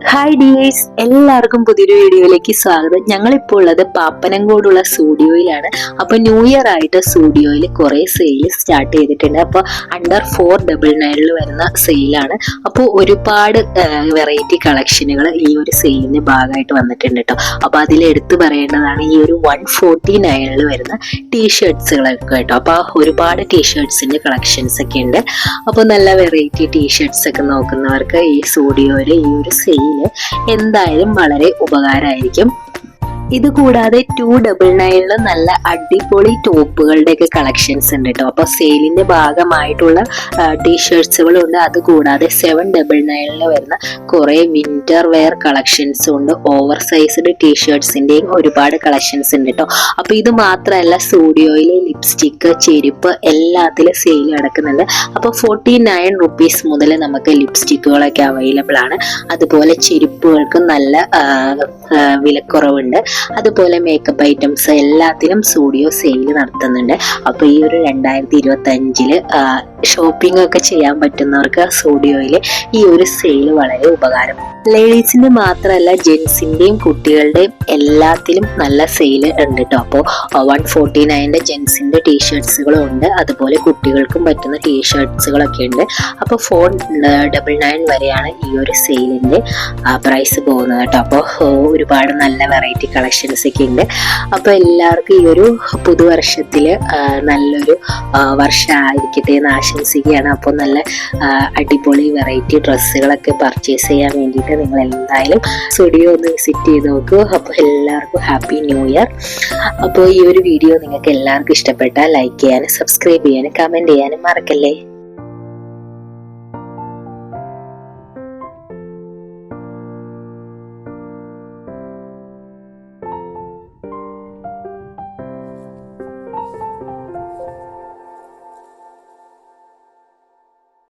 Hi dears, എല്ലാവർക്കും പുതിയൊരു വീഡിയോയിലേക്ക് സ്വാഗതം. ഞങ്ങളിപ്പോൾ ഉള്ളത് പാപ്പനംകോടുള്ള സ്റ്റുഡിയോയിലാണ്. അപ്പൊ ന്യൂ ഇയർ ആയിട്ട് സ്റ്റുഡിയോയിൽ കുറെ സെയിൽ സ്റ്റാർട്ട് ചെയ്തിട്ടുണ്ട്. അപ്പൊ അണ്ടർ 499 വരുന്ന സെയിലാണ്. അപ്പോൾ ഒരുപാട് വെറൈറ്റി കളക്ഷനുകൾ ഈ ഒരു സെയിലിന്റെ ഭാഗമായിട്ട് വന്നിട്ടുണ്ട് കേട്ടോ. അപ്പൊ അതിൽ എടുത്തു പറയേണ്ടതാണ് ഈ ഒരു 149 വരുന്ന ടീഷർട്സുകളൊക്കെ കേട്ടോ. അപ്പൊ ഒരുപാട് ടീഷർട്സിന്റെ കളക്ഷൻസ് ഒക്കെ ഉണ്ട്. അപ്പോൾ നല്ല വെറൈറ്റി ടീഷർട്സ് ഒക്കെ നോക്കുന്നവർക്ക് ഈ സ്റ്റുഡിയോയിൽ ഈ ഒരു സെയിൽ എന്തായാലും വളരെ ഉപകാരമായിരിക്കും. ഇത് കൂടാതെ 299 നല്ല അടിപൊളി ടോപ്പുകളുടെ ഒക്കെ കളക്ഷൻസ് ഉണ്ട് കേട്ടോ. അപ്പൊ സെയിലിന്റെ ഭാഗമായിട്ടുള്ള ടീഷർട്സുകളുണ്ട്. അത് കൂടാതെ 799 വരുന്ന കുറെ വിന്റർ വെയർ കളക്ഷൻസും ഉണ്ട്. ഓവർ സൈസ്ഡ് ടീഷർട്സിന്റെയും ഒരുപാട് കളക്ഷൻസ് ഉണ്ട് കേട്ടോ. അപ്പൊ ഇത് മാത്രമല്ല, സ്റ്റുഡിയോയിലെ ലിപ്സ്റ്റിക്ക്, ചെരുപ്പ് എല്ലാത്തിലും സെയിൽ നടക്കുന്നുണ്ട്. അപ്പൊ 49 റുപ്പീസ് മുതൽ നമുക്ക് ലിപ്സ്റ്റിക്കുകളൊക്കെ അവൈലബിൾ ആണ്. അതുപോലെ ചെരുപ്പുകൾക്ക് നല്ല വിലക്കുറവുണ്ട്. അതുപോലെ മേക്കപ്പ് ഐറ്റംസ് എല്ലാത്തിനും സ്റ്റുഡിയോ സെയിൽ നടത്തുന്നുണ്ട്. അപ്പൊ ഈ ഒരു 2025 ഷോപ്പിംഗ് ഒക്കെ ചെയ്യാൻ പറ്റുന്നവർക്ക് സ്റ്റുഡിയോയിൽ ഈ ഒരു സെയിൽ വളരെ ഉപകാരം. ലേഡീസിന്റെ മാത്രമല്ല, ജെൻസിന്റെയും കുട്ടികളുടെയും എല്ലാത്തിലും നല്ല സെയിൽ ഉണ്ട് കേട്ടോ. അപ്പോൾ 149 ജെൻസിന്റെ ടീഷർട്സുകളും ഉണ്ട്. അതുപോലെ കുട്ടികൾക്കും പറ്റുന്ന ടീഷർട്സുകളൊക്കെ ഉണ്ട്. അപ്പോൾ 499 വരെയാണ് ഈ ഒരു സെയിലിന്റെ പ്രൈസ് പോകുന്നത് കേട്ടോ. അപ്പോൾ ഒരുപാട് നല്ല വെറൈറ്റി കളക്ഷൻസ് ഒക്കെ ഉണ്ട്. അപ്പോൾ എല്ലാവർക്കും ഈ ഒരു പുതുവർഷത്തില് നല്ലൊരു വർഷമായിരിക്കട്ടെ എന്ന് ആശംസിക്കുകയാണ്. അപ്പോൾ നല്ല അടിപൊളി വെറൈറ്റി ഡ്രസ്സുകളൊക്കെ പർച്ചേസ് ചെയ്യാൻ വേണ്ടിയിട്ട് നിങ്ങൾ എന്തായാലും സ്റ്റുഡിയോ ഒന്ന് വിസിറ്റ് ചെയ്ത് നോക്കൂ. അപ്പോൾ എല്ലാവർക്കും ഹാപ്പി ന്യൂ ഇയർ. അപ്പോൾ ഈ ഒരു വീഡിയോ നിങ്ങൾക്ക് എല്ലാവർക്കും ഇഷ്ടപ്പെട്ടാൽ ലൈക്ക് ചെയ്യാനും സബ്സ്ക്രൈബ് ചെയ്യാനും കമന്റ് ചെയ്യാനും മറക്കല്ലേ.